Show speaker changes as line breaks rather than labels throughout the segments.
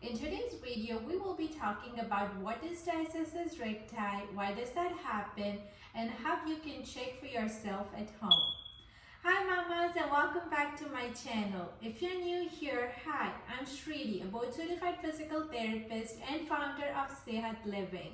In today's video, we will be talking about what is diastasis recti, why does that happen, and how you can check for yourself at home. Hi mamas, and welcome back to my channel. If you're new here, hi, I'm Shridi, a board-certified physical therapist and founder of Sehat Living.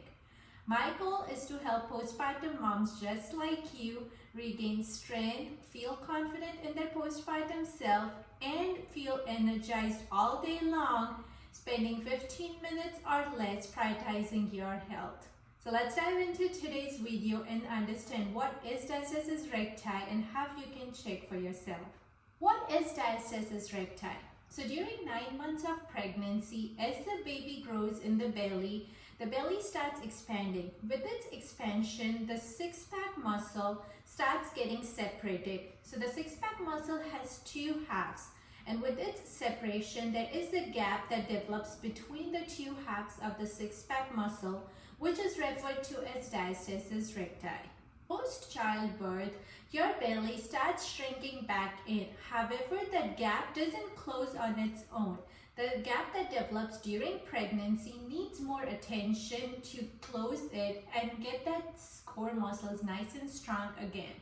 My goal is to help postpartum moms just like you regain strength, feel confident in their postpartum self, and feel energized all day long, spending 15 minutes or less prioritizing your health. So let's dive into today's video and understand what is diastasis recti and how you can check for yourself. What is diastasis recti? So during 9 months of pregnancy, as the baby grows in the belly starts expanding. With its expansion, the six-pack muscle starts getting separated. So the six-pack muscle has two halves. And with its separation, there is a gap that develops between the two halves of the six-pack muscle, which is referred to as diastasis recti. Post childbirth, your belly starts shrinking back in. However, that gap doesn't close on its own. The gap that develops during pregnancy needs more attention to close it and get that core muscles nice and strong again.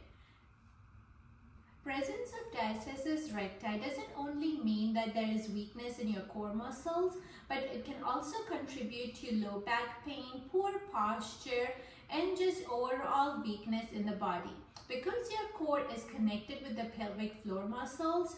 Presence of diastasis recti doesn't only mean that there is weakness in your core muscles, but it can also contribute to low back pain, poor posture, and just overall weakness in the body. Because your core is connected with the pelvic floor muscles,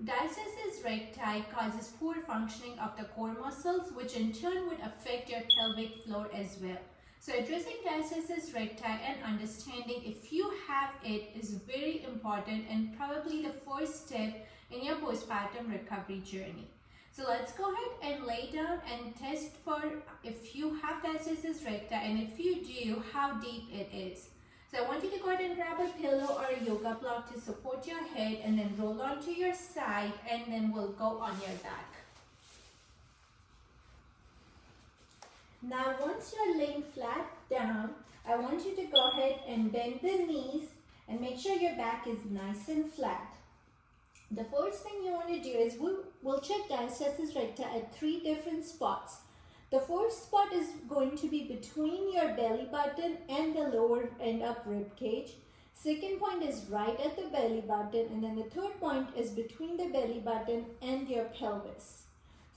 diastasis recti causes poor functioning of the core muscles, which in turn would affect your pelvic floor as well. So addressing diastasis recti and understanding if you have it is very important and probably the first step in your postpartum recovery journey. So let's go ahead and lay down and test for if you have diastasis recti, and if you do, how deep it is. So I want you to go ahead and grab a pillow or a yoga block to support your head and then roll onto your side, and then we'll go on your back. Now once you're laying flat down, I want you to go ahead and bend the knees and make sure your back is nice and flat. The first thing you want to do is we'll check diastasis recti at 3 different spots. The first spot is going to be between your belly button and the lower end of rib cage. Second point is right at the belly button, and then the third point is between the belly button and your pelvis.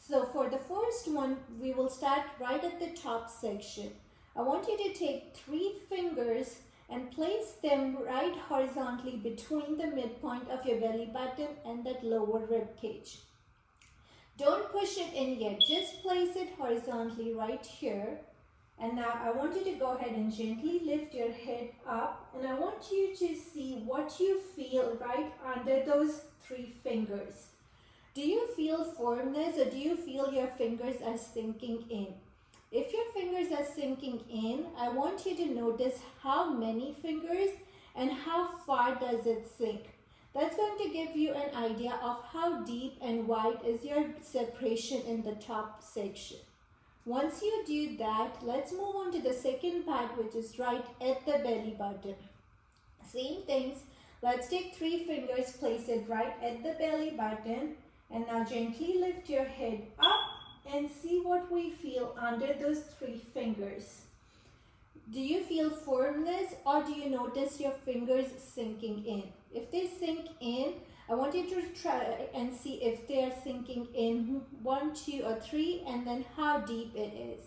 So for the first one, we will start right at the top section. I want you to take 3 fingers and place them right horizontally between the midpoint of your belly button and that lower rib cage. Don't push it in yet, just place it horizontally right here. And now I want you to go ahead and gently lift your head up, and I want you to see what you feel right under those 3 fingers. Do you feel firmness, or do you feel your fingers are sinking in? If your fingers are sinking in, I want you to notice how many fingers and how far does it sink. That's going to give you an idea of how deep and wide is your separation in the top section. Once you do that, let's move on to the second part, which is right at the belly button. Same things. Let's take 3 fingers, place it right at the belly button, and now gently lift your head up and see what we feel under those 3 fingers. Do you feel firmness, or do you notice your fingers sinking in? If they sink in, I want you to try and see if they are sinking in 1, 2, or 3, and then how deep it is.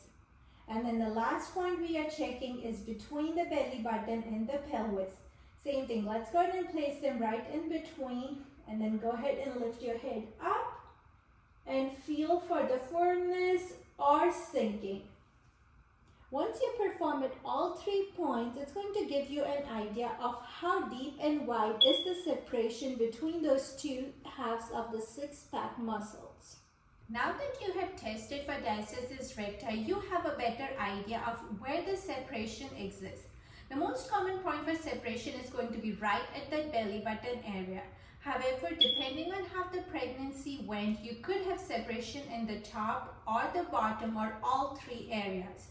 And then the last point we are checking is between the belly button and the pelvis. Same thing, let's go ahead and place them right in between, and then go ahead and lift your head up and feel for the firmness or sinking. Once you perform at all 3 points, it's going to give you an idea of how deep and wide is the separation between those 2 halves of the six-pack muscles. Now that you have tested for diastasis recti, you have a better idea of where the separation exists. The most common point for separation is going to be right at that belly button area. However, depending on how the pregnancy went, you could have separation in the top or the bottom or all 3 areas.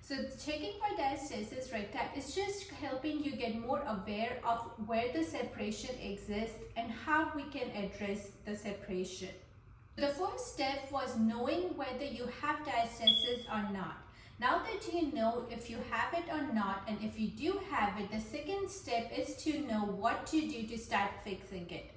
So checking for diastasis recti is just helping you get more aware of where the separation exists and how we can address the separation. The first step was knowing whether you have diastasis or not. Now that you know if you have it or not, and if you do have it, the second step is to know what to do to start fixing it.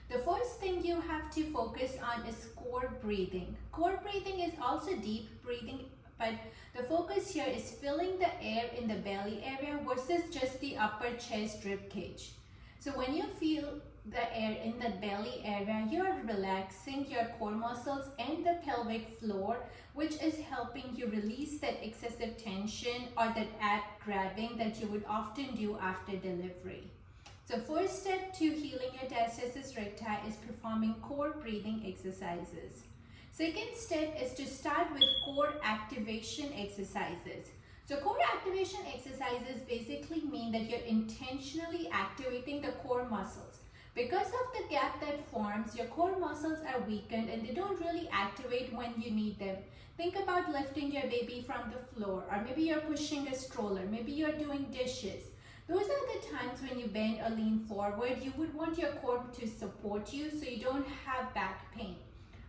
The first thing you have to focus on is core breathing. Core breathing is also deep breathing, but the focus here is filling the air in the belly area versus just the upper chest rib cage. So when you feel the air in the belly area, you are relaxing your core muscles and the pelvic floor, which is helping you release that excessive tension or that ab grabbing that you would often do after delivery. So first step to healing your diastasis recti is performing core breathing exercises. Second step is to start with core activation exercises. So core activation exercises basically mean that you're intentionally activating the core muscles. Because of the gap that forms, your core muscles are weakened and they don't really activate when you need them. Think about lifting your baby from the floor, or maybe you're pushing a stroller, maybe you're doing dishes. Those are the times when you bend or lean forward. You would want your core to support you so you don't have back pain.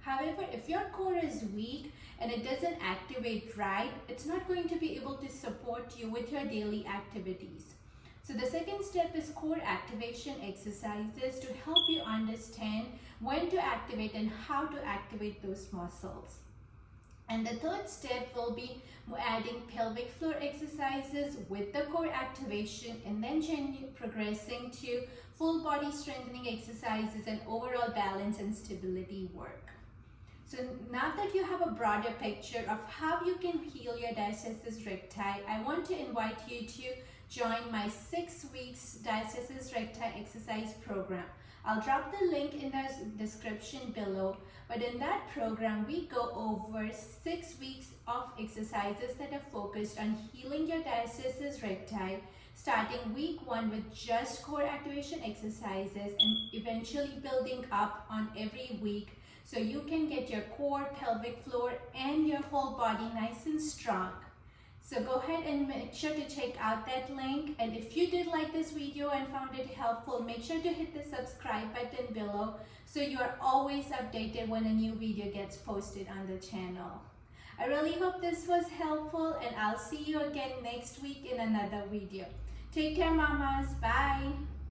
However, if your core is weak and it doesn't activate right, it's not going to be able to support you with your daily activities. So the second step is core activation exercises to help you understand when to activate and how to activate those muscles. And the third step will be adding pelvic floor exercises with the core activation, and then progressing to full body strengthening exercises and overall balance and stability work. So now that you have a broader picture of how you can heal your diastasis recti, I want to invite you to join my 6 weeks Diastasis Recti Exercise Program. I'll drop the link in the description below, but in that program we go over 6 weeks of exercises that are focused on healing your diastasis recti, starting week 1 with just core activation exercises and eventually building up on every week so you can get your core, pelvic floor, and your whole body nice and strong. So go ahead and make sure to check out that link. And if you did like this video and found it helpful, make sure to hit the subscribe button below so you are always updated when a new video gets posted on the channel. I really hope this was helpful, and I'll see you again next week in another video. Take care, mamas. Bye.